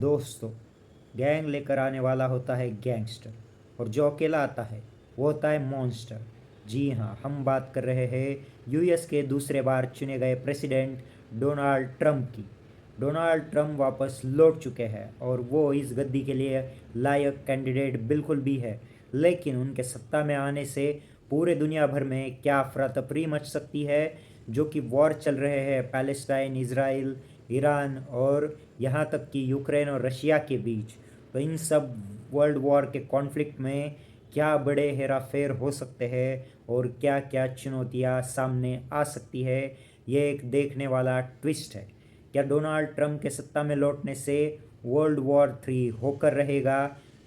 दोस्तों, गैंग लेकर आने वाला होता है गैंगस्टर और जो अकेला आता है वो होता है मॉन्स्टर। जी हाँ, हम बात कर रहे हैं यूएस के दूसरे बार चुने गए प्रेसिडेंट डोनाल्ड ट्रंप की। डोनाल्ड ट्रंप वापस लौट चुके हैं और वो इस गद्दी के लिए लायक कैंडिडेट बिल्कुल भी है। लेकिन उनके सत्ता में आने से पूरे दुनिया भर में क्या अफरा तफरी मच सकती है। जो कि वॉर चल रहे हैं पैलेस्टाइन, इसराइल, ईरान और यहाँ तक कि यूक्रेन और रशिया के बीच। तो इन सब वर्ल्ड वॉर के कॉन्फ्लिक्ट में क्या बड़े हेरा फेर हो सकते हैं और क्या क्या चुनौतियाँ सामने आ सकती है, ये एक देखने वाला ट्विस्ट है। क्या डोनाल्ड ट्रंप के सत्ता में लौटने से वर्ल्ड वॉर 3 होकर रहेगा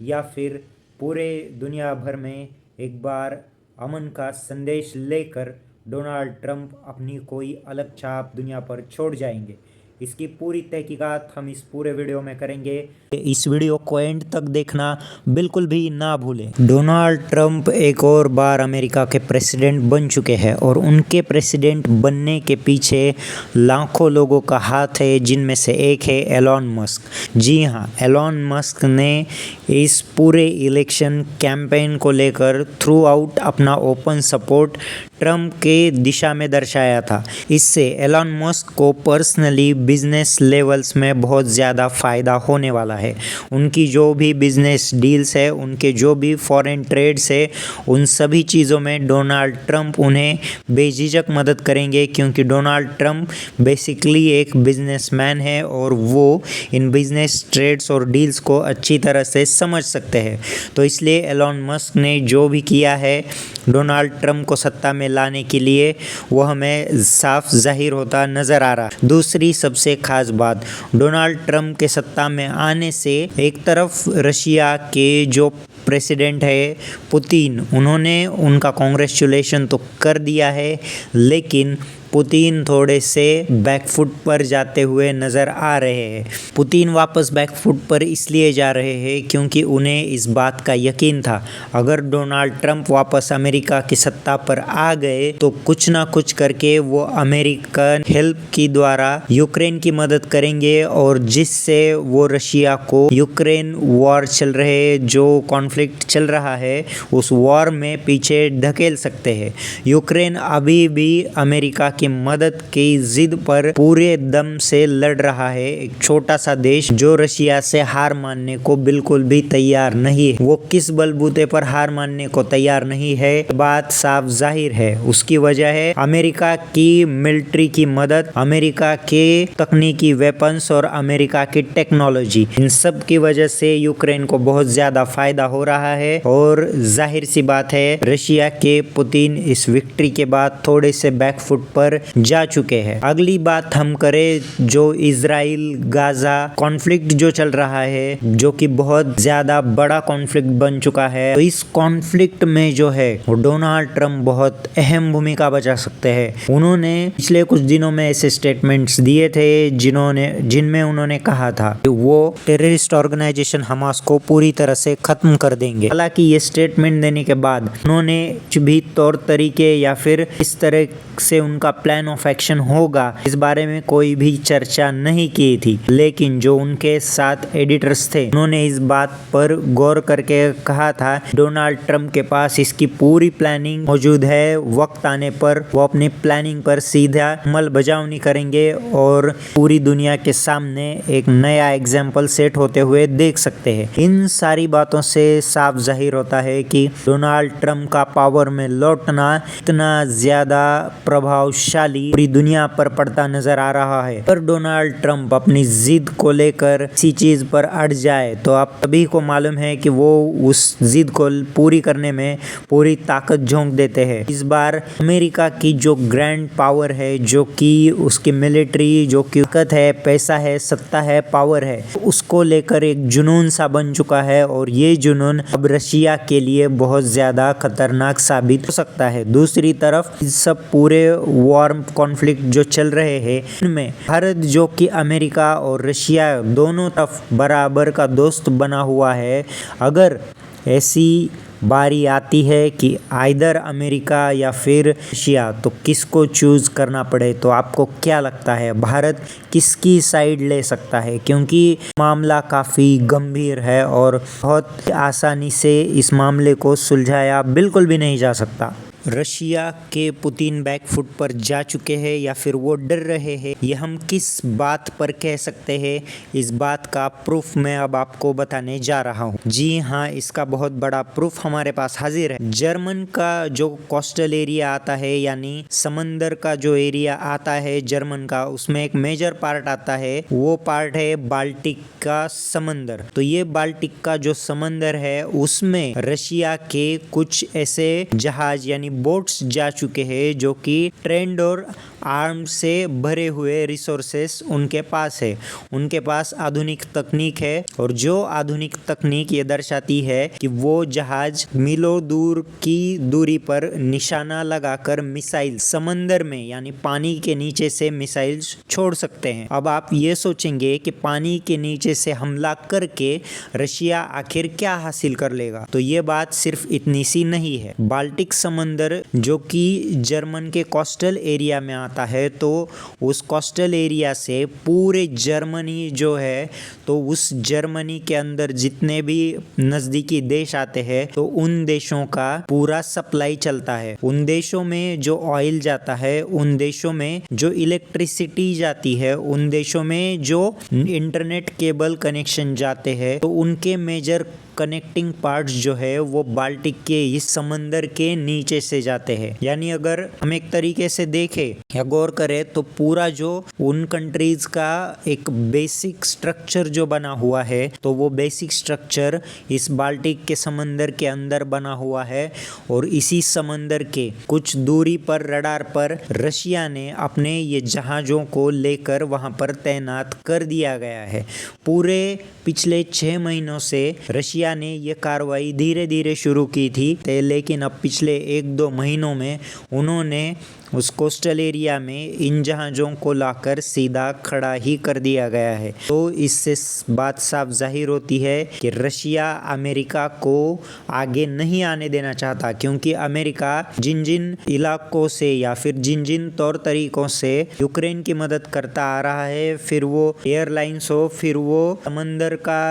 या फिर पूरे दुनिया भर में एक बार अमन का संदेश लेकर डोनाल्ड ट्रंप अपनी कोई अलग छाप दुनिया पर छोड़ जाएंगे। इसकी पूरी तहकीकात हम इस पूरे वीडियो में करेंगे। इस वीडियो को एंड तक देखना बिल्कुल भी ना भूलें। डोनाल्ड ट्रंप एक और बार अमेरिका के प्रेसिडेंट बन चुके हैं और उनके प्रेसिडेंट बनने के पीछे लाखों लोगों का हाथ है, जिनमें से एक है एलॉन मस्क। जी हाँ, एलॉन मस्क ने इस पूरे इलेक्शन कैंपेन को लेकर थ्रू आउट अपना ओपन सपोर्ट ट्रंप के दिशा में दर्शाया था। इससे एलॉन मस्क को पर्सनली बिजनेस लेवल्स में बहुत ज़्यादा फ़ायदा होने वाला है। उनकी जो भी बिजनेस डील्स है, उनके जो भी फॉरेन ट्रेड्स है, उन सभी चीज़ों में डोनाल्ड ट्रंप उन्हें बेझिझक मदद करेंगे, क्योंकि डोनाल्ड ट्रंप बेसिकली एक बिजनेसमैन है और वो इन बिजनेस ट्रेड्स और डील्स को अच्छी तरह से समझ सकते हैं। तो इसलिए एलॉन मस्क ने जो भी किया है डोनाल्ड ट्रंप को सत्ता में लाने के लिए, वो हमें साफ जाहिर होता नज़र आ रहा। दूसरी सबसे खास बात, डोनाल्ड ट्रंप के सत्ता में आने से एक तरफ रशिया के जो प्रेसिडेंट है पुतिन, उन्होंने उनका कांग्रेचुलेशन तो कर दिया है, लेकिन पुतिन थोड़े से बैकफुट पर जाते हुए नज़र आ रहे हैं। पुतिन वापस बैकफुट पर इसलिए जा रहे हैं क्योंकि उन्हें इस बात का यकीन था, अगर डोनाल्ड ट्रंप वापस अमेरिका की सत्ता पर आ गए तो कुछ ना कुछ करके वो अमेरिकन हेल्प की द्वारा यूक्रेन की मदद करेंगे और जिससे वो रशिया को यूक्रेन वॉर चल रहे जो कॉन्फ्लिक्ट चल रहा है उस वॉर में पीछे ढकेल सकते हैं। यूक्रेन अभी भी अमेरिका की मदद की जिद पर पूरे दम से लड़ रहा है। एक छोटा सा देश जो रशिया से हार मानने को बिल्कुल भी तैयार नहीं है। वो किस बलबूते पर हार मानने को तैयार नहीं है, बात साफ जाहिर है। उसकी वजह है अमेरिका की मिलिट्री की मदद, अमेरिका के तकनीकी वेपन्स और अमेरिका की टेक्नोलॉजी। इन सब की वजह से यूक्रेन को बहुत ज्यादा फायदा हो रहा है और जाहिर सी बात है रशिया के पुतिन इस विक्ट्री के बाद थोड़े से बैकफुट पर जा चुके हैं। अगली बात हम करें जो इजराइल गाजा कॉन्फ्लिक्ट जो चल रहा है, जो कि बहुत ज्यादा बड़ा कॉन्फ्लिक्ट बन चुका है। तो इस कॉन्फ्लिक्ट में जो है वो डोनाल्ड ट्रंप बहुत अहम भूमिका बजा सकते हैं। उन्होंने पिछले कुछ दिनों में ऐसे स्टेटमेंट्स दिए थे जिनमें उन्होंने कहा था कि वो टेररिस्ट ऑर्गेनाइजेशन हमास को पूरी तरह से खत्म कर देंगे। हालांकि ये स्टेटमेंट देने के बाद उन्होंने कुछ भी तौर तरीके या फिर इस तरह से उनका प्लान ऑफ एक्शन होगा इस बारे में कोई भी चर्चा नहीं की थी। लेकिन जो उनके साथ एडिटर्स थे उन्होंने इस बात पर गौर करके कहा था डोनाल्ड ट्रंप के पास इसकी पूरी प्लानिंग मौजूद है, वक्त आने पर वो अपनी प्लानिंग पर सीधा अमल बजावनी करेंगे और पूरी दुनिया के सामने एक नया एग्जाम्पल सेट होते हुए देख सकते हैं। इन सारी बातों से साफ जाहिर होता है कि डोनाल्ड ट्रंप का पावर में लौटना इतना ज्यादा प्रभावशाली पूरी दुनिया पर पड़ता नजर आ रहा है। पर डोनाल्ड ट्रंप अपनी जिद को लेकर इसी चीज पर अड़ जाए तो आप सभी को मालूम है कि वो उस जिद को पूरी करने में पूरी ताकत झोंक देते हैं। इस बार अमेरिका की जो ग्रैंड पावर है, जो कि उसकी मिलिट्री, जो कि ताकत है, पैसा है, सत्ता है, पावर है, उसको लेकर एक जुनून सा बन चुका है और ये जुनून अब रशिया के लिए बहुत ज्यादा खतरनाक साबित हो सकता है। दूसरी तरफ इस सब पूरे वॉर कॉन्फ्लिक्ट जो चल रहे हैं इनमें भारत, जो कि अमेरिका और रशिया दोनों तरफ बराबर का दोस्त बना हुआ है, अगर ऐसी बारी आती है कि आइदर अमेरिका या फिर रशिया, तो किसको चूज़ करना पड़े, तो आपको क्या लगता है भारत किसकी साइड ले सकता है? क्योंकि मामला काफ़ी गंभीर है और बहुत आसानी से इस मामले को सुलझाया बिल्कुल भी नहीं जा सकता। रशिया के पुतिन बैकफुट पर जा चुके हैं या फिर वो डर रहे हैं, ये हम किस बात पर कह सकते हैं? इस बात का प्रूफ मैं अब आपको बताने जा रहा हूँ। जी हाँ, इसका बहुत बड़ा प्रूफ हमारे पास हाजिर है। जर्मन का जो कोस्टल एरिया आता है, यानी समंदर का जो एरिया आता है जर्मन का, उसमें एक मेजर पार्ट आता है, वो पार्ट है बाल्टिक का समंदर। तो ये बाल्टिक का जो समंदर है उसमें रशिया के कुछ ऐसे जहाज यानी बोट्स जा चुके हैं जो कि ट्रेंड और आर्म से भरे हुए रिसोर्सेस उनके पास है। उनके पास आधुनिक तकनीक है और जो आधुनिक तकनीक ये दर्शाती है कि वो जहाज मीलों दूर की दूरी पर निशाना लगाकर मिसाइल समंदर में यानी पानी के नीचे से मिसाइल्स छोड़ सकते हैं। अब आप ये सोचेंगे कि पानी के नीचे से हमला करके रशिया आखिर क्या हासिल कर लेगा, तो ये बात सिर्फ इतनी सी नहीं है। बाल्टिक समंदर जो कि जर्मन के कोस्टल एरिया में आता है, तो उस कोस्टल एरिया से पूरे जर्मनी जो है, तो उस जर्मनी के अंदर जितने भी नज़दीकी देश आते हैं, तो उन देशों का पूरा सप्लाई चलता है। उन देशों में जो ऑयल जाता है, उन देशों में जो इलेक्ट्रिसिटी जाती है, उन देशों में जो इंटरनेट केबल कनेक्शन जाते हैं, तो उनके मेजर कनेक्टिंग पार्ट्स जो है वो बाल्टिक के इस समंदर के नीचे से जाते हैं। यानी अगर हम एक तरीके से देखें या गौर करें तो पूरा जो उन कंट्रीज का एक बेसिक स्ट्रक्चर जो बना हुआ है, तो वो बेसिक स्ट्रक्चर इस बाल्टिक के समंदर के अंदर बना हुआ है। और इसी समंदर के कुछ दूरी पर रडार पर रशिया ने अपने ये जहाज़ों को लेकर वहाँ पर तैनात कर दिया गया है। पूरे पिछले 6 महीनों से रशिया ने ये कार्रवाई धीरे धीरे शुरू की थी, लेकिन अब पिछले 1-2 महीनों में उन्होंने उस कोस्टल एरिया में इन जहाज़ों को लाकर सीधा खड़ा ही कर दिया गया है। तो इससे बात साफ जाहिर होती है कि रशिया अमेरिका को आगे नहीं आने देना चाहता, क्योंकि अमेरिका जिन जिन इलाकों से या फिर जिन जिन तौर तरीकों से यूक्रेन की मदद करता आ रहा है, फिर वो एयरलाइंस हो, फिर वो समंदर का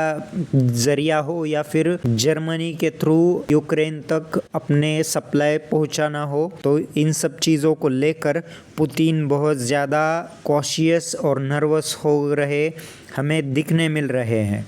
जरिया हो, या फिर जर्मनी के थ्रू यूक्रेन तक अपने सप्लाई पहुंचाना हो, तो इन सब चीज़ों को लेकर पुतिन बहुत ज़्यादा कॉशियस और नर्वस हो रहे हमें दिखने मिल रहे हैं।